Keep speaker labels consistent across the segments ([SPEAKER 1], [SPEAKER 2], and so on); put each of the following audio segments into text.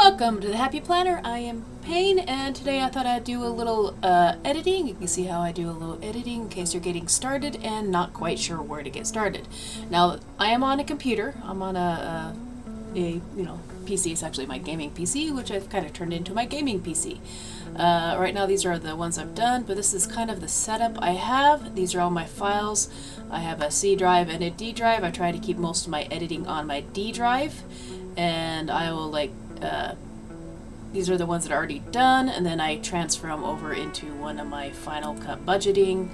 [SPEAKER 1] Welcome to the Happy Planner. I am Payne, and today I thought I'd do a little editing. You can see how I do a little editing in case you're getting started and not quite sure where to get started. Now, I am on a computer. I'm on a PC. It's actually my gaming PC, which I've kind of turned into my gaming PC. Right now, these are the ones I've done, but this is kind of the setup I have. These are all my files. I have a C drive and a D drive. I try to keep most of my editing on my D drive, and I will these are the ones that are already done, and then I transfer them over into one of my Final Cut budgeting.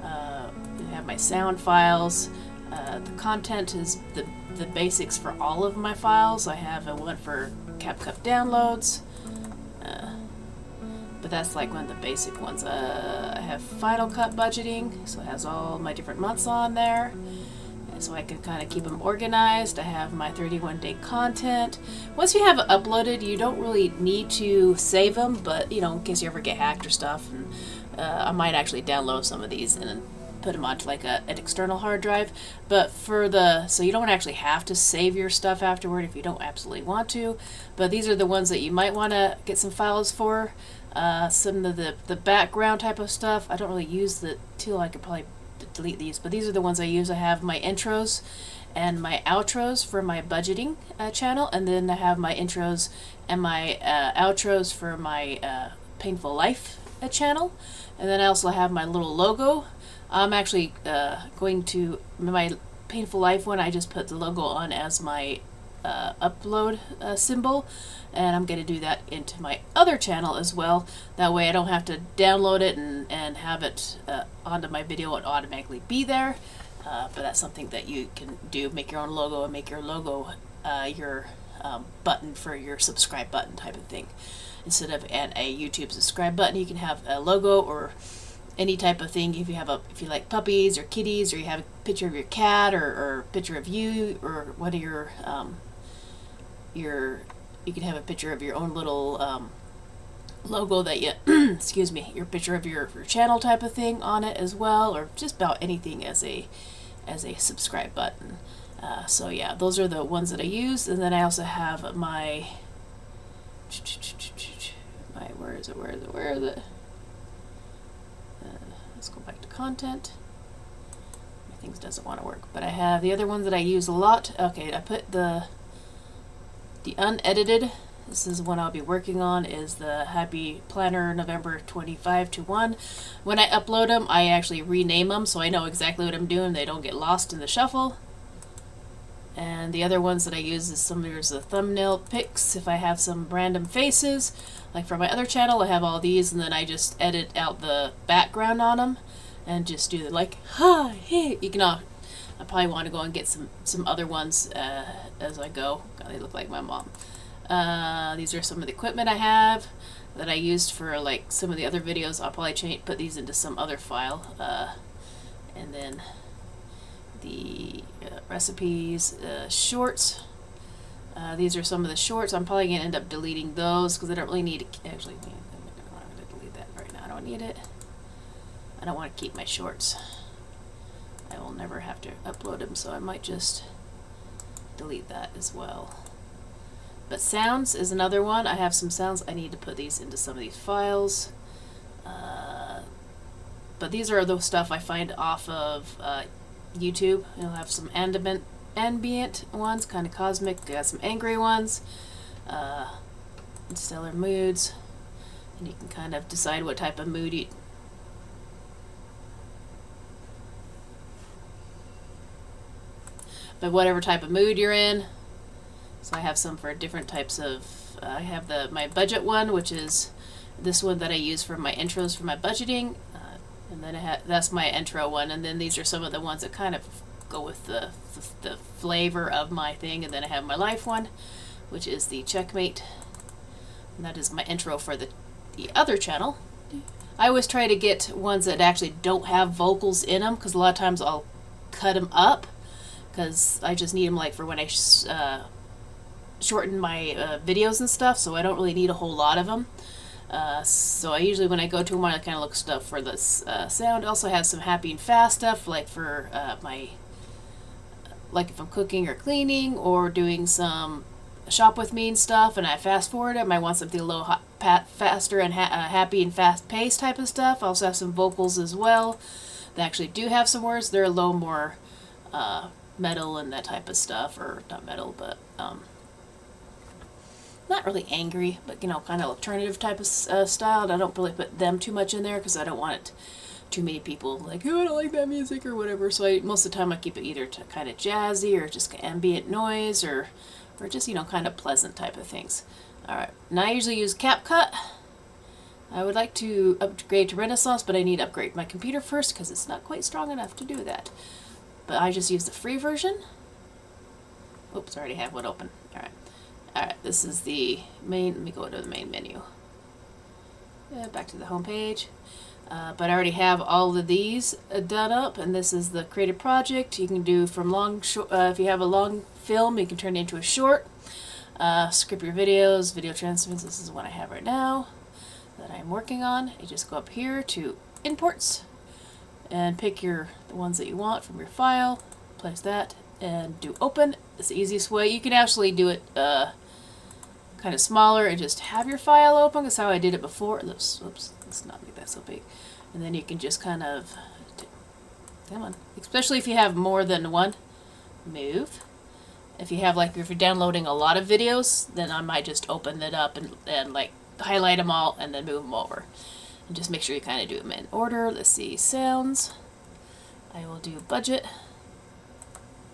[SPEAKER 1] I have my sound files. The content is the basics for all of my files. I have one for CapCut downloads, but that's like one of the basic ones. I have Final Cut budgeting, so it has all my different months on there. So I can kind of keep them organized. I have my 31-day content. Once you have it uploaded, you don't really need to save them, but in case you ever get hacked or stuff, and I might actually download some of these and put them onto like an external hard drive. But so you don't actually have to save your stuff afterward if you don't absolutely want to. But these are the ones that you might want to get some files for. Some of the background type of stuff, I don't really use the tool. I could probably delete these, but these are the ones I use. I have my intros and my outros for my budgeting channel, and then I have my intros and my outros for my Painful Life channel, and then I also have my little logo. I'm actually going to my Painful Life one. I just put the logo on as my upload symbol, and I'm going to do that into my other channel as well. That way I don't have to download it and have it onto my video and automatically be there. But that's something that you can do. Make your own logo and make your logo your button for your subscribe button type of thing. Instead of a YouTube subscribe button, you can have a logo or any type of thing. If you like puppies or kitties, or you have a picture of your cat or a picture of you, or one of your you can have a picture of your own little logo that you excuse me, your picture of your channel type of thing on it as well, or just about anything as a subscribe button. So yeah, those are the ones that I use. And then I also have my where is it? Let's go back to content. My things doesn't want to work, but I have the other ones that I use a lot. Okay, I put the unedited. This is one I'll be working on, is the Happy Planner November 25-1. When I upload them, I actually rename them so I know exactly what I'm doing. They don't get lost in the shuffle. And the other ones that I use is there's the thumbnail pics. If I have some random faces, like for my other channel, I have all these, and then I just edit out the background on them and just do hi, hey. You can I probably want to go and get some other ones as I go. God, they look like my mom. These are some of the equipment I have that I used for some of the other videos. I'll probably put these into some other file. And then the recipes, shorts. These are some of the shorts. I'm probably going to end up deleting those because I don't really need to. Actually, I'm going to delete that right now. I don't need it. I don't want to keep my shorts. I will never have to upload them, so I might just delete that as well. But sounds is another one. I have some sounds. I need to put these into some of these files. But these are the stuff I find off of YouTube. You'll have some ambient ones, kind of cosmic. Got some angry ones, stellar moods, and you can kind of decide what type of mood you. But whatever type of mood you're in. So I have some for different types of. I have my budget one, which is this one that I use for my intros for my budgeting, and then that's my intro one. And then these are some of the ones that kind of go with the flavor of my thing. And then I have my life one, which is the checkmate, and that is my intro for the other channel. I always try to get ones that actually don't have vocals in them, because a lot of times I'll cut them up because I just need them for when I shorten my videos and stuff, so I don't really need a whole lot of them. So I usually, when I go to them, I kind of look stuff for this sound. I also have some happy and fast stuff, for my, if I'm cooking or cleaning or doing some shop with me and stuff, and I fast forward it, I might want something a little faster and happy and fast paced type of stuff. I also have some vocals as well. They actually do have some words. They're a little more metal and that type of stuff, or not metal, but not really angry, but you know, kind of alternative type of style. And I don't really put them too much in there because I don't want it too many people like, oh, I don't like that music or whatever. So most of the time I keep it either to kind of jazzy or just ambient noise or just, you know, kind of pleasant type of things. Alright, now I usually use CapCut. I would like to upgrade to Renaissance, but I need to upgrade my computer first because it's not quite strong enough to do that. But I just use the free version. Oops, I already have one open. Alright, this is the main, let me go to the main menu. Back to the home page. But I already have all of these done up, and this is the creative project. You can do from long, if you have a long film, you can turn it into a short. Script your videos, video transmits. This is what I have right now that I'm working on. You just go up here to imports and pick the ones that you want from your file, place that, and do open. It's the easiest way. You can actually do it kind of smaller and just have your file open. That's how I did it before. Oops, let's not make that so big. And then you can just kind of, come on, especially if you have more than one, move. If you have if you're downloading a lot of videos, then I might just open it up and like highlight them all and then move them over. And just make sure you kind of do them in order. Let's see, sounds. I will do budget.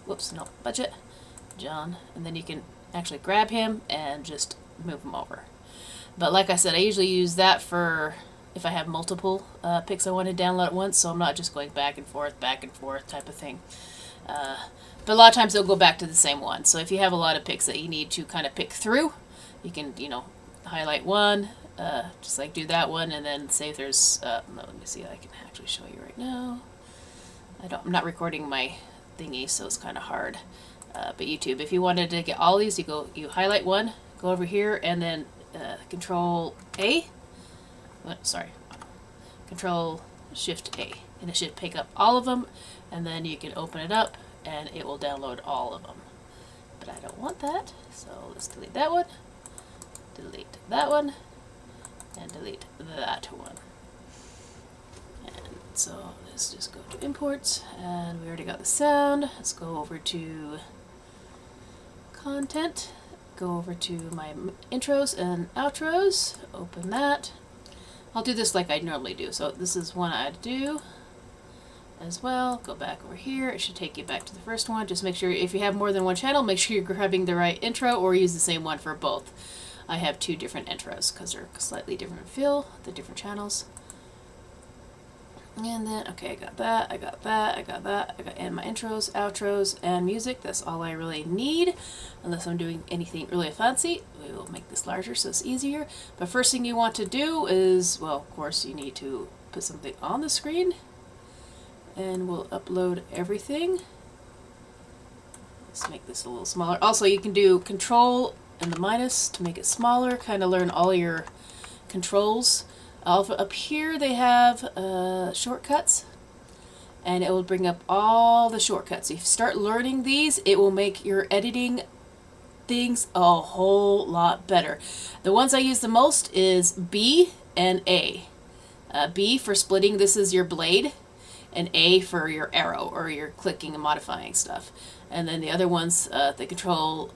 [SPEAKER 1] Whoops, no, budget. John. And then you can actually grab him and just move him over. But like I said, I usually use that for if I have multiple pics I want to download at once, so I'm not just going back and forth type of thing. But a lot of times they'll go back to the same one. So if you have a lot of pics that you need to kind of pick through, you can, you know, highlight one, just like do that one, and then say if there's, let me see, I can actually show you right now. I'm not recording my thingy, so it's kind of hard. But YouTube, if you wanted to get all these, you highlight one, go over here, and then Control A. Sorry, Control Shift A, and it should pick up all of them, and then you can open it up, and it will download all of them. But I don't want that, so let's delete that one, delete that one, and delete that one. And so let's just go to imports, and we already got the sound. Let's go over to content, go over to my intros and outros, open that. I'll do this like I normally do. So this is one I do as well. Go back over here. It should take you back to the first one. Just make sure if you have more than one channel, make sure you're grabbing the right intro or use the same one for both. I have two different intros because they're slightly different feel, the different channels. And then, okay, I got that, I got that, I got that, and my intros, outros, and music. That's all I really need, unless I'm doing anything really fancy. We will make this larger so it's easier. But first thing you want to do is, well, of course, you need to put something on the screen, and we'll upload everything. Let's make this a little smaller. Also, you can do Control and the minus to make it smaller, kind of learn all your controls. Up here they have shortcuts, and it will bring up all the shortcuts. If you start learning these, it will make your editing things a whole lot better. The ones I use the most is B and A. B for splitting, this is your blade, and A for your arrow or your clicking and modifying stuff. And then the other ones, the Control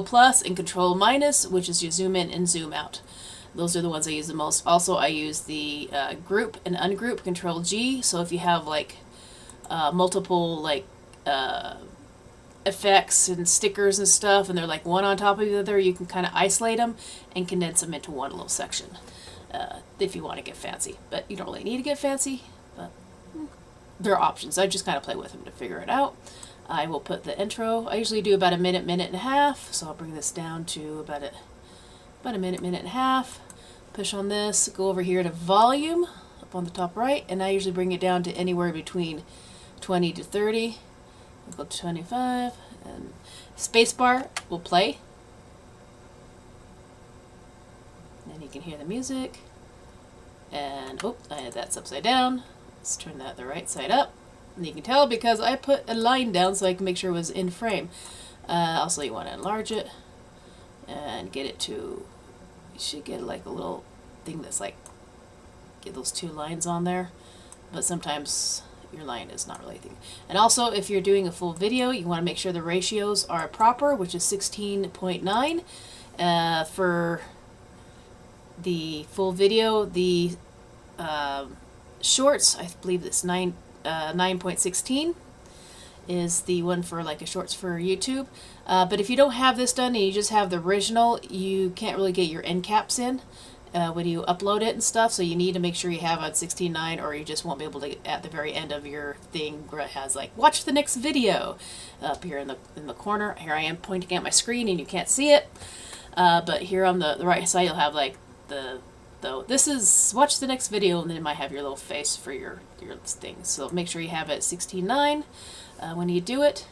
[SPEAKER 1] plus and Control minus, which is your zoom in and zoom out. Those are the ones I use the most. Also, I use the group and ungroup, Control G. So if you have like multiple like effects and stickers and stuff, and they're like one on top of the other, you can kind of isolate them and condense them into one little section if you want to get fancy. But you don't really need to get fancy, but there are options. I just kind of play with them to figure it out. I will put the intro. I usually do about a minute, minute and a half. So I'll bring this down to about a minute, minute and a half. Push on this, go over here to volume up on the top right, and I usually bring it down to anywhere between 20 to 30. We'll go to 25, and spacebar will play. And then you can hear the music. And oh, that's upside down. Let's turn that the right side up. And you can tell because I put a line down so I can make sure it was in frame. Also, you want to enlarge it. and get it to, you should get like a little thing that's like, get those 2 lines on there, but sometimes your line is not really a thing. And also, if you're doing a full video, you want to make sure the ratios are proper, which is 16.9. For the full video, the shorts, I believe it's 9.16 is the one for like a shorts for YouTube. But if you don't have this done and you just have the original, you can't really get your end caps in when you upload it and stuff. So you need to make sure you have on 16.9, or you just won't be able to get at the very end of your thing where it has like watch the next video up here in the corner. Here I am pointing at my screen and you can't see it. But here on the right side you'll have like this is watch the next video, and then it might have your little face for your thing. So make sure you have it at 16.9 when you do it.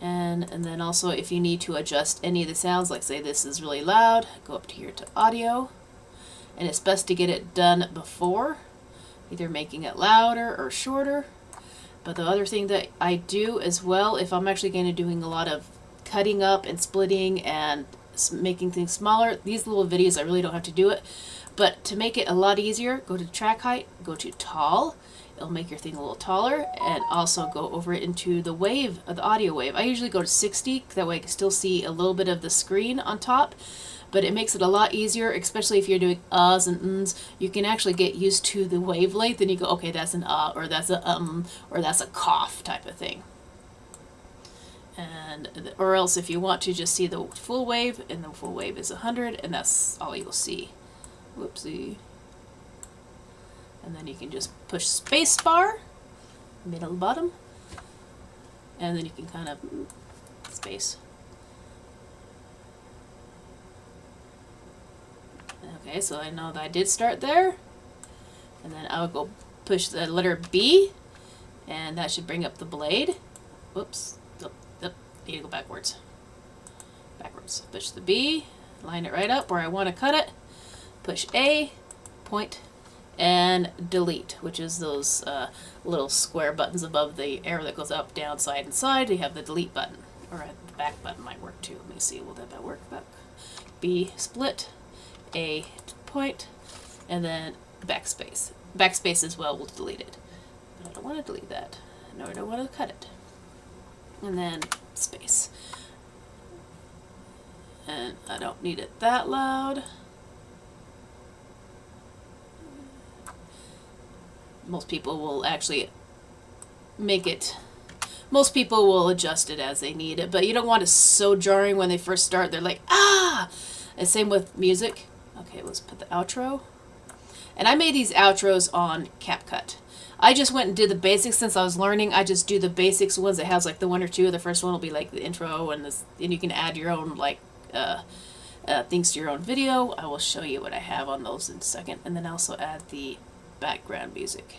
[SPEAKER 1] And then also, if you need to adjust any of the sounds, like say this is really loud, go up here to audio, and it's best to get it done before, either making it louder or shorter. But the other thing that I do as well, if I'm actually going to doing a lot of cutting up and splitting and making things smaller, these little videos I really don't have to do it. But to make it a lot easier, go to track height, go to tall. It'll make your thing a little taller, and also go over it into the wave, the audio wave. I usually go to 60, that way I can still see a little bit of the screen on top, but it makes it a lot easier, especially if you're doing uhs and ums. You can actually get used to the wavelength, and you go, okay, that's an or that's a or that's a cough type of thing. And or else if you want to just see the full wave, and the full wave is 100, and that's all you'll see. Whoopsie. And then you can just push space bar, middle bottom, and then you can kind of space. Okay, so I know that I did start there, and then I will go push the letter B, and that should bring up the blade. Whoops, need to go backwards. Backwards. Push the B, line it right up where I want to cut it. Push A, point, and delete, which is those little square buttons above the arrow that goes up, down, side, and side. You have the delete button, or the back button might work too. Let me see, will that work? Back. B, split, A, point, and then backspace. Backspace as well will delete it. But I don't want to delete that. No, I don't want to cut it. And then space. And I don't need it that loud. Most people will actually make it, most people will adjust it as they need it, but you don't want it so jarring when they first start. They're like, ah! And same with music. Okay, let's put the outro. And I made these outros on CapCut. I just went and did the basics since I was learning. I just do the basics ones that has like the 1 or 2. The first one will be like the intro, and you can add your own like things to your own video. I will show you what I have on those in a second, and then also add the background music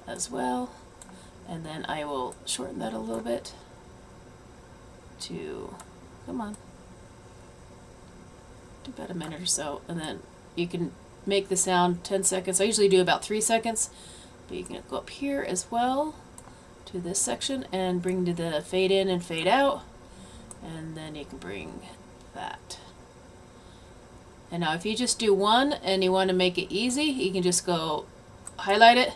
[SPEAKER 1] as well. And then I will shorten that a little bit to, come on, to about a minute or so. And then you can make the sound 10 seconds. I usually do about 3 seconds, but you can go up here as well to this section and bring to the fade in and fade out, and then you can bring that. And now if you just do one and you want to make it easy, you can just go highlight it,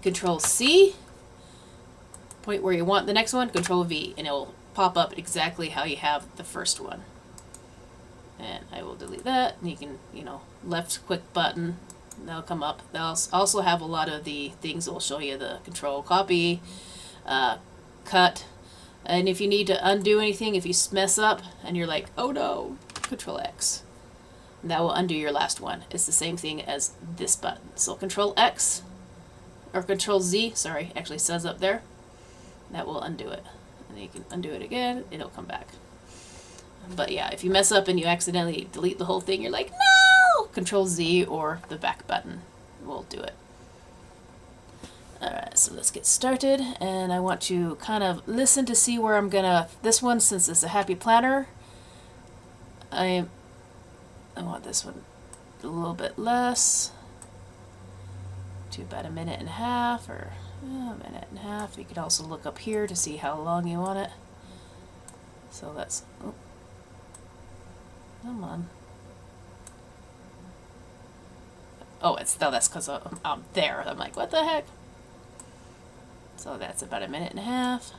[SPEAKER 1] Control C, point where you want the next one, Control V, and it will pop up exactly how you have the first one. And I will delete that, and you can, left quick button, that'll come up. They'll also have a lot of the things that will show you the Control Copy, Cut, and if you need to undo anything, if you mess up and you're like, oh no, Control X. That will undo your last one. It's the same thing as this button. So Control X, or Control Z, sorry, actually says up there. That will undo it. And then you can undo it again, it'll come back. But yeah, if you mess up and you accidentally delete the whole thing, you're like, no! Control Z or the back button will do it. Alright, so let's get started. And I want to kind of listen to see where I'm gonna, this one, since it's a happy planner, I want this one a little bit less, to about 1.5 minutes, or a minute and a half. You could also look up here to see how long you want it. So that's, Come on. Oh, that's because I'm there. I'm like, what the heck? So that's about a minute and a half.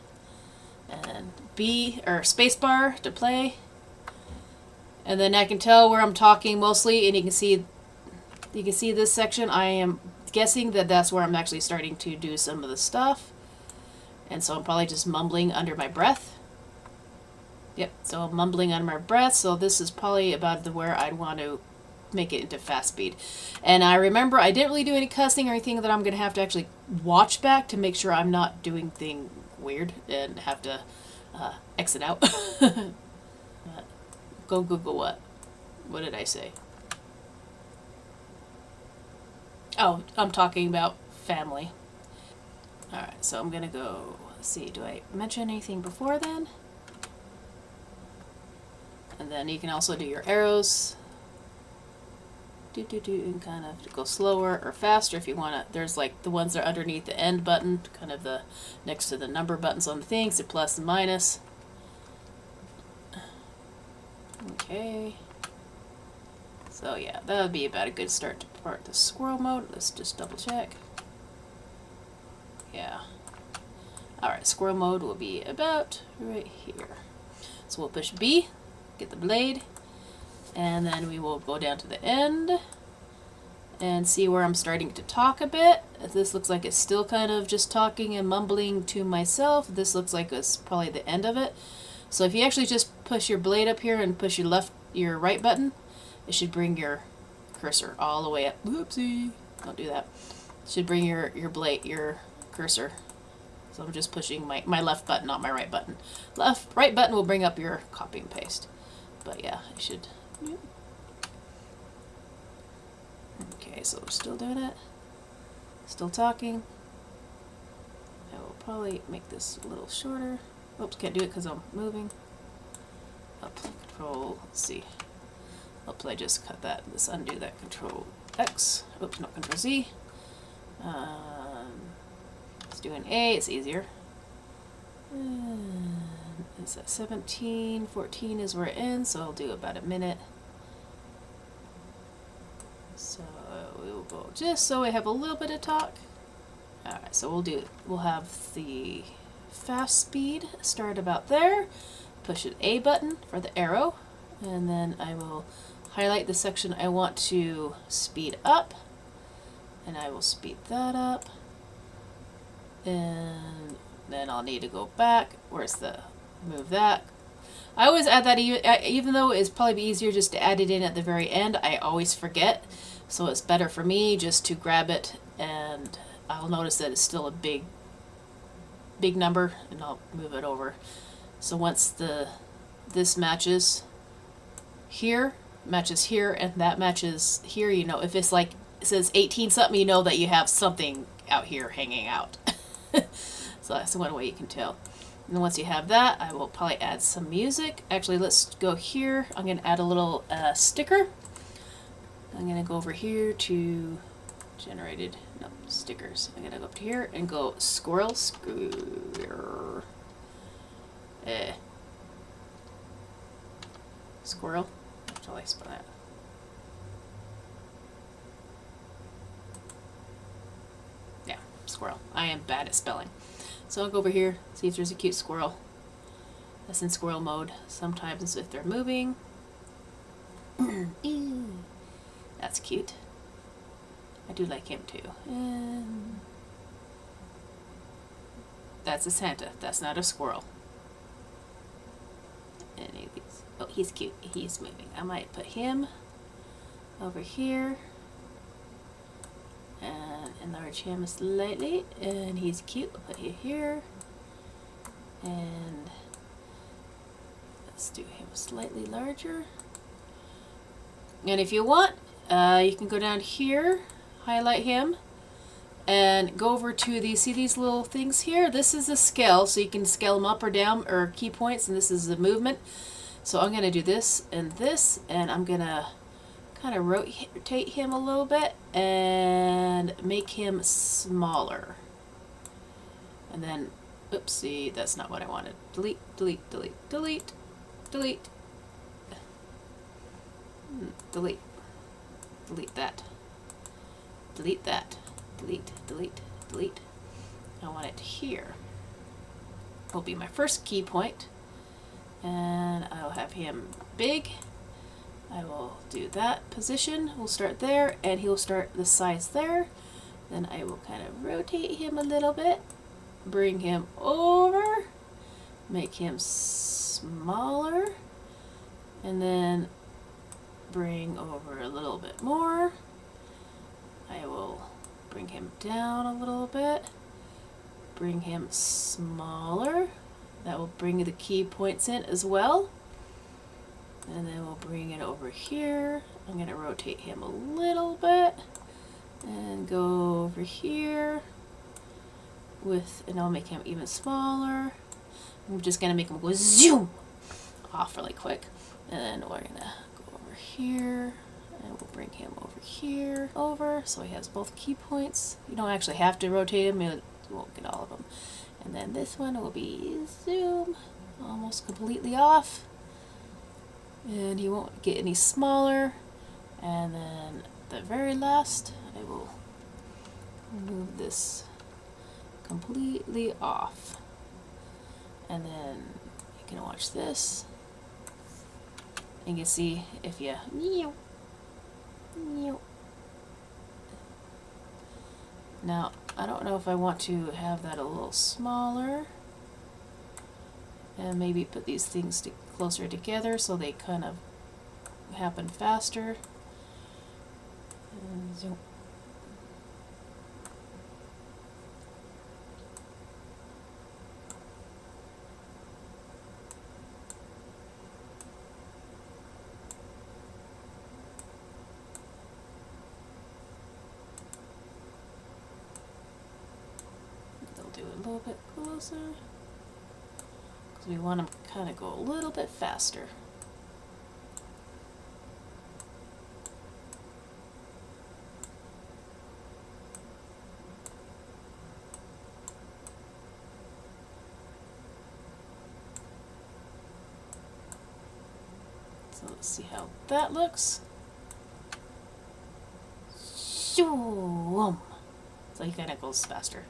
[SPEAKER 1] And B or spacebar to play. And then I can tell where I'm talking mostly, and you can see this section. I am guessing that that's where I'm actually starting to do some of the stuff. And so I'm probably just mumbling under my breath. Yep, so I'm mumbling under my breath. So this is probably about where I'd want to make it into fast speed. And I remember I didn't really do any cussing or anything that I'm going to have to actually watch back to make sure I'm not doing thing weird and have to exit out. Go Google what? What did I say? Oh, I'm talking about family. Alright, so I'm gonna go, let's see, do I mention anything before then? And then you can also do your arrows. And kind of go slower or faster if you want to. There's like the ones that are underneath the end button, kind of the next to the number buttons on the things, the plus and minus. Okay. So yeah, that would be about a good start to part the squirrel mode. Let's just double check. Yeah. Alright, squirrel mode will be about right here. So we'll push B, get the blade, and then we will go down to the end and see where I'm starting to talk a bit. This looks like it's still kind of just talking and mumbling to myself. This looks like it's probably the end of it. So if you actually just push your blade up here and push your right button, it should bring your cursor all the way up. Whoopsie! Don't do that. It should bring your cursor. So I'm just pushing my left button, not my right button. Right button will bring up your copy and paste. But yeah, it should. Yep. Okay, so we're still doing it. Still talking. I will probably make this a little shorter. Oops, can't do it because I'm moving. Up, control, let's see. Oops, I just cut that. Let's undo that. Control X. Oops, not Control Z. Let's do an A, it's easier. It's at 17, 14 is where it ends, so I'll do about a minute. So we will go just so we have a little bit of talk. Alright, so we'll have the fast speed start about there. Push an A button for the arrow, and then I will highlight the section I want to speed up, and I will speed that up. And then I'll need to go back. Where's the move that? I always add that even though it's probably easier just to add it in at the very end, I always forget. So it's better for me just to grab it, and I'll notice that it's still a big number, and I'll move it over. So once this matches here, and that matches here, you know, if it's like it says 18 something, you know that you have something out here hanging out. So that's one way you can tell. And then once you have that, I will probably add some music. Actually, let's go here. I'm going to add a little sticker. I'm going to go over here to generated, no, stickers. I'm going to go up to here and go squirrel. Squirrel. How do I spell that? Yeah, squirrel. I am bad at spelling. So I'll go over here, see if there's a cute squirrel. That's in squirrel mode. Sometimes if they're moving. That's cute. I do like him too. And that's a Santa. That's not a squirrel. Any of these. Oh, he's cute. He's moving. I might put him over here. And enlarge him slightly, and he's cute. I'll put you here, and let's do him slightly larger. And if you want, you can go down here, highlight him, and go over to these. See these little things here? This is a scale, so you can scale them up or down, or key points, and this is the movement. So I'm going to do this, and I'm going to kind of rotate him a little bit and make him smaller. And then, oopsie, that's not what I wanted. Delete, delete, delete, delete, delete. Delete. Delete that. Delete that. Delete, delete, delete. I want it here. Will be my first key point. And I'll have him big. I will do that position. We'll start there, and he'll start the size there. Then I will kind of rotate him a little bit. Bring him over. Make him smaller. And then bring over a little bit more. I will bring him down a little bit. Bring him smaller. That will bring the key points in as well. And then we'll bring it over here. I'm going to rotate him a little bit and go over here and I'll make him even smaller. I'm just going to make him go zoom off really quick. And then we're going to go over here and we'll bring him over here, so he has both key points. You don't actually have to rotate him, you won't get all of them. And then this one will be zoom, almost completely off. And he won't get any smaller. And then the very last, I will move this completely off. And then you can watch this. And you can see if you now, I don't know if I want to have that a little smaller and maybe put these things closer together so they kind of happen faster. And zoom. Do it a little bit closer because we want them to kind of go a little bit faster. So let's see how that looks. Zoom. So he kind of goes faster.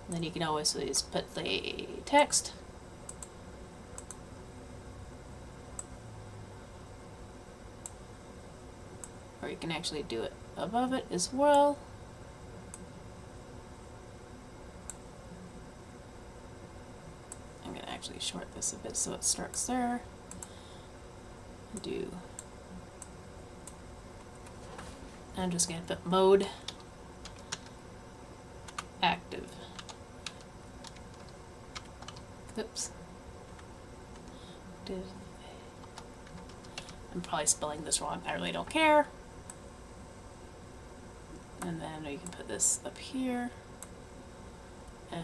[SPEAKER 1] And then you can always just put the text. Or you can actually do it above it as well. I'm going to actually short this a bit so it starts there. I'm just going to put mode active. Oops. I'm probably spelling this wrong. I really don't care. And then you can put this up here. And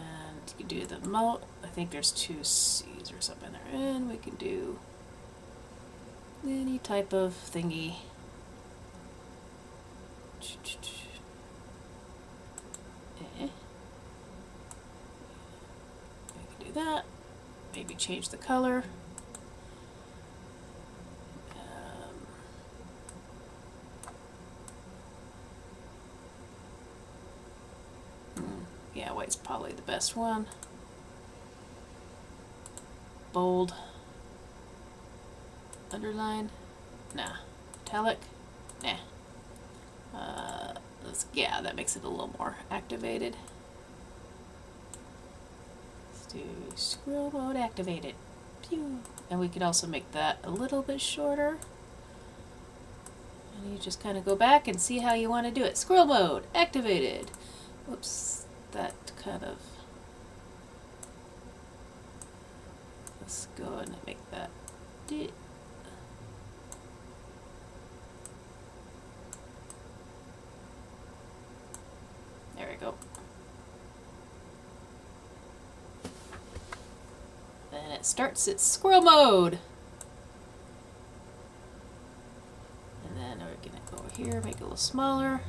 [SPEAKER 1] you can do the mode. I think there's 2 C's or something there. And we can do any type of thingy. We can do that. Maybe change the color. Yeah, white's probably the best one. Bold. Underline. Nah. Italic. Nah. Yeah, that makes it a little more activated. Let's do scroll mode activated. Pew. And we could also make that a little bit shorter. And you just kind of go back and see how you want to do it. Scroll mode activated. Whoops, that kind of. Let's go ahead and make that. There we go. Then it starts its scroll mode. And then we're going to go over here, make it a little smaller.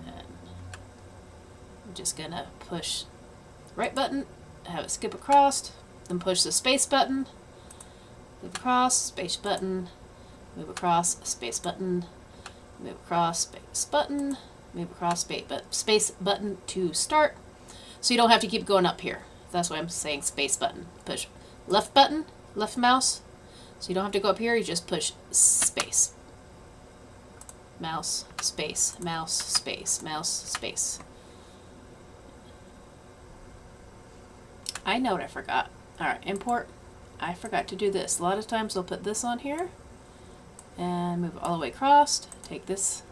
[SPEAKER 1] And I'm just going to push the right button, have it skip across, then push the space button, move across, space button, move across, space button, move across, space button, move across, space button to start. So you don't have to keep going up here. That's why I'm saying space button. Push left button, left mouse. So you don't have to go up here, you just push space. Mouse, space, mouse, space, mouse, space. I know what I forgot. Alright, import. I forgot to do this. A lot of times I'll put this on here and move all the way across. Take this.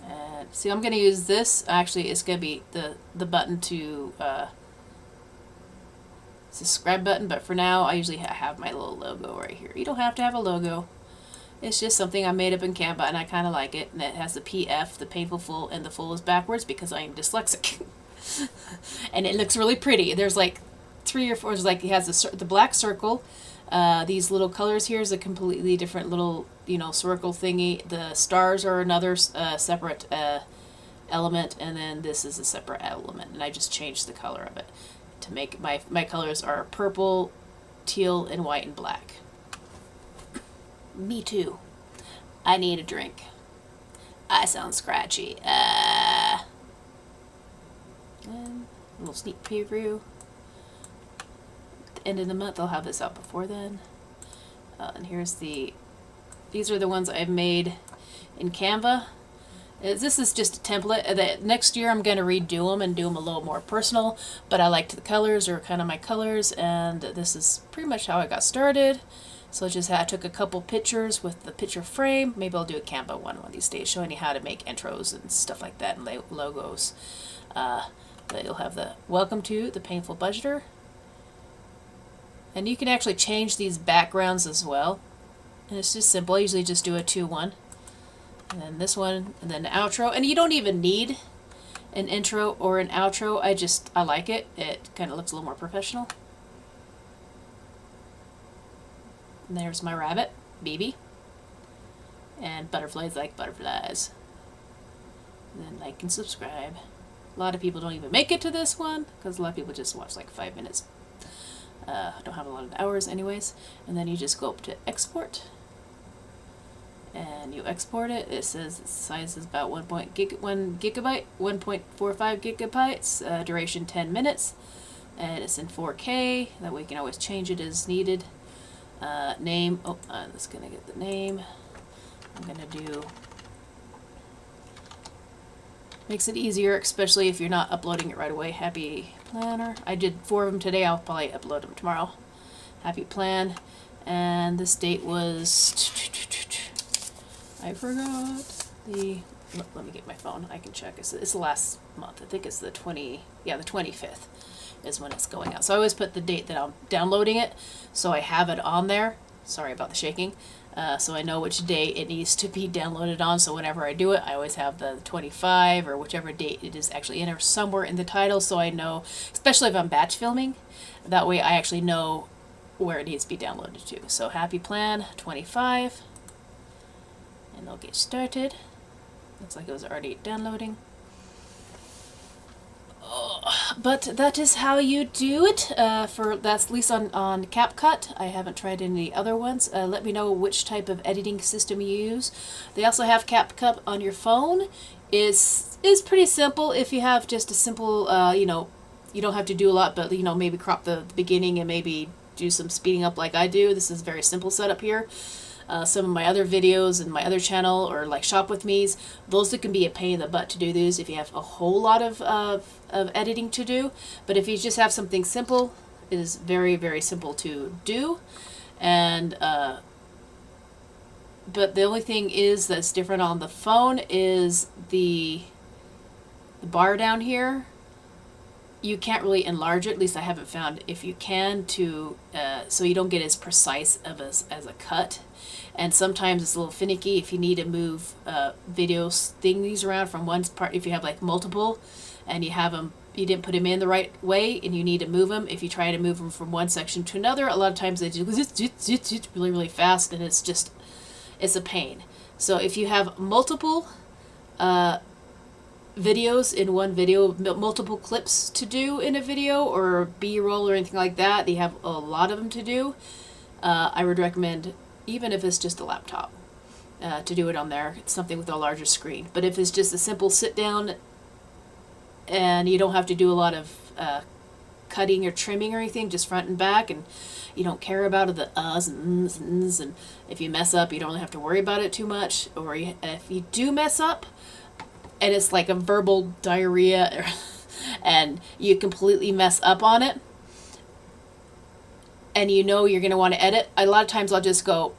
[SPEAKER 1] And see, I'm going to use this. Actually, it's going to be the button to, it's a subscribe button, but for now, I usually have my little logo right here. You don't have to have a logo. It's just something I made up in Canva, and I kind of like it. And it has the PF, the painful full, and the full is backwards because I am dyslexic. And it looks really pretty. There's like 3 or 4, there's like, it has the black circle. These little colors here is a completely different little, circle thingy. The stars are another separate element, and then this is a separate element. And I just changed the color of it to make my colors are purple, teal, and white and black. Me too. I need a drink. I sound scratchy. And a little sneak preview. At the end of the month, I'll have this out before then. And these are the ones I've made in Canva. This is just a template. Next year I'm going to redo them and do them a little more personal, but I liked the colors, or kind of my colors, and this is pretty much how I got started. So I took a couple pictures with the picture frame. Maybe I'll do a Canva one of these days, showing you how to make intros and stuff like that, and logos. But you'll have the welcome to the Painful Budgeter. And you can actually change these backgrounds as well. And it's just simple. I usually just do a 2-1. And then this one, and then the outro. And you don't even need an intro or an outro. I like it. It kind of looks a little more professional. And there's my rabbit, BB. And butterflies like butterflies. And then like and subscribe. A lot of people don't even make it to this one, because a lot of people just watch like 5 minutes. Don't have a lot of hours anyways. And then you just go up to export. And you export it. It says the size is about 1 gigabyte, 1.45 gigabytes, duration 10 minutes. And it's in 4K. That way you can always change it as needed. Name, I'm just going to get the name. I'm going to do, makes it easier, especially if you're not uploading it right away. Happy Planner. I did 4 of them today. I'll probably upload them tomorrow. Happy Plan. And this date was, I forgot let me get my phone. I can check. It's the last month. I think it's the 25th is when it's going out. So I always put the date that I'm downloading it, so I have it on there. Sorry about the shaking. So I know which day it needs to be downloaded on, so whenever I do it, I always have the 25 or whichever date it is actually in, or somewhere in the title, so I know, especially if I'm batch filming, that way I actually know where it needs to be downloaded to. So Happy Plan 25, and they'll get started. Looks like it was already downloading. But that is how you do it. That's at least on CapCut. I haven't tried any other ones. Let me know which type of editing system you use. They also have CapCut on your phone. Is pretty simple if you have just a simple, you don't have to do a lot, but maybe crop the beginning and maybe do some speeding up like I do. This is very simple setup here. Some of my other videos and my other channel, or like Shop With Me's, those that can be a pain in the butt to do these if you have a whole lot of editing to do. But if you just have something simple, it is very, very simple to do. And but the only thing is that's different on the phone is the bar down here. You can't really enlarge it, at least I haven't found, if you can, to so you don't get as precise of as a cut. And sometimes it's a little finicky if you need to move videos thingies around from one part. If you have like multiple and you have them, you didn't put them in the right way and you need to move them. If you try to move them from one section to another, a lot of times they do really, really fast, and it's a pain. So if you have multiple videos in one video, multiple clips to do in a video, or B-roll or anything like that, you have a lot of them to do, I would recommend, even if it's just a laptop, to do it on there. It's something with a larger screen. But if it's just a simple sit down and you don't have to do a lot of cutting or trimming or anything, just front and back, and you don't care about the uhs and ns and ns, and if you mess up, you don't really have to worry about it too much. Or if you do mess up, and it's like a verbal diarrhea, and you completely mess up on it, and you know you're going to want to edit, a lot of times I'll just go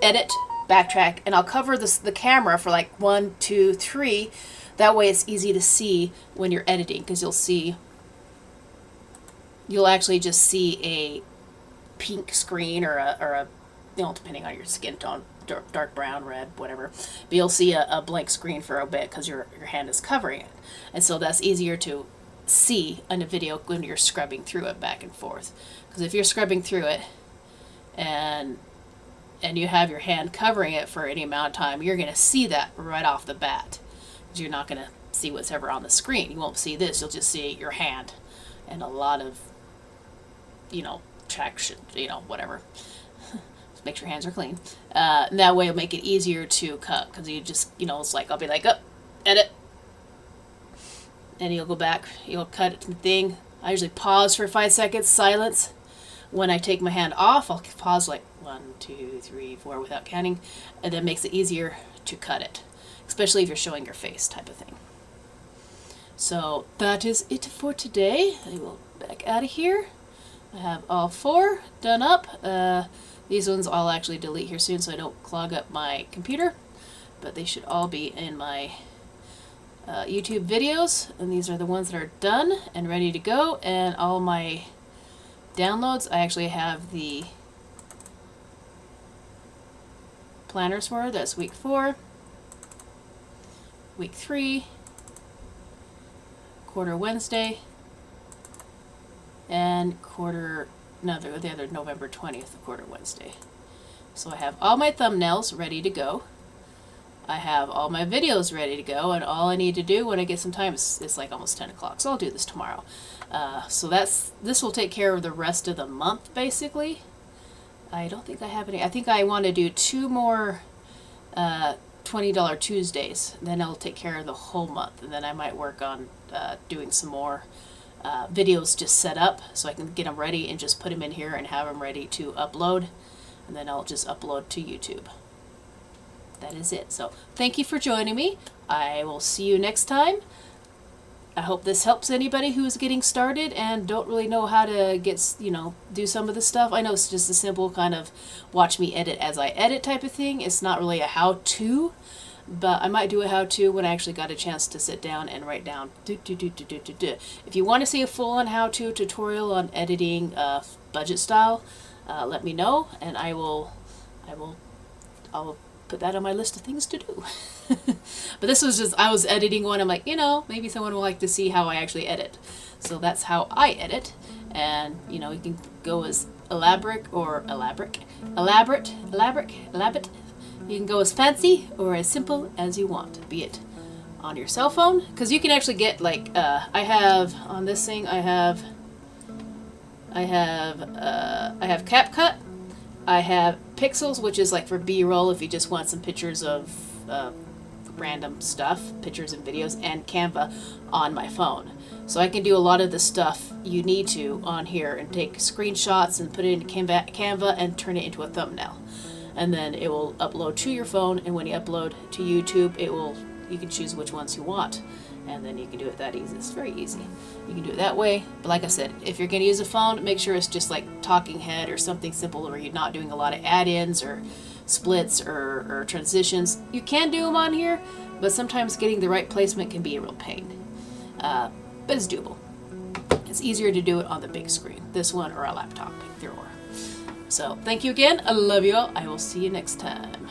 [SPEAKER 1] edit, backtrack, and I'll cover the camera for like 1, 2, 3. That way it's easy to see when you're editing, because you'll actually just see a pink screen or a you know, depending on your skin tone, dark brown, red, whatever. But you'll see a blank screen for a bit because your hand is covering it. And so that's easier to see in a video when you're scrubbing through it back and forth. Because if you're scrubbing through it and you have your hand covering it for any amount of time, you're going to see that right off the bat. Because you're not going to see what's ever on the screen. You won't see this. You'll just see your hand and a lot of, you know, traction, you know, whatever. Just make sure your hands are clean. And that way it'll make it easier to cut. Because you just, you know, it's like, I'll be like, edit. And you'll go back, you'll cut it to the thing. I usually pause for 5 seconds, silence. When I take my hand off, I'll pause like 1, 2, 3, 4 without counting, and that makes it easier to cut it, especially if you're showing your face type of thing. So that is it for today. I will back out of here. I have all 4 done up. These ones I'll actually delete here soon so I don't clog up my computer, but they should all be in my YouTube videos, and these are the ones that are done and ready to go. And all my downloads, I actually have the planners for. That's week 4, week 3, quarter Wednesday, and the other November 20th, quarter Wednesday. So I have all my thumbnails ready to go. I have all my videos ready to go, and all I need to do when I get some time it's like almost 10 o'clock, so I'll do this tomorrow. So this will take care of the rest of the month, basically. I don't think I have any. I think I want to do 2 more $20 Tuesdays, then I'll take care of the whole month, and then I might work on doing some more videos just set up so I can get them ready and just put them in here and have them ready to upload, and then I'll just upload to YouTube. That is it. So thank you for joining me. I will see you next time. I hope this helps anybody who's getting started and don't really know how to get, you know, do some of the stuff. I know it's just a simple kind of watch me edit as I edit type of thing. It's not really a how-to, but I might do a how-to when I actually got a chance to sit down and write down If you want to see a full-on how-to tutorial on editing budget style, let me know, and I'll put that on my list of things to do. But this was just, I was editing one, I'm like, you know, maybe someone will like to see how I actually edit. So that's how I edit. And, you know, you can go as elaborate. You can go as fancy or as simple as you want, be it on your cell phone. Because you can actually get, like, I have, on this thing, I have CapCut. I have Pixels, which is like for B-roll if you just want some pictures of random stuff, pictures and videos, and Canva on my phone. So I can do a lot of the stuff you need to on here and take screenshots and put it into Canva and turn it into a thumbnail. And then it will upload to your phone, and when you upload to YouTube, you can choose which ones you want. And then you can do it that easy. It's very easy. You can do it that way. But like I said, if you're going to use a phone, make sure it's just like talking head or something simple where you're not doing a lot of add-ins or splits or transitions. You can do them on here, but sometimes getting the right placement can be a real pain. But it's doable. It's easier to do it on the big screen. This one or a laptop, either or. So thank you again. I love you all. I will see you next time.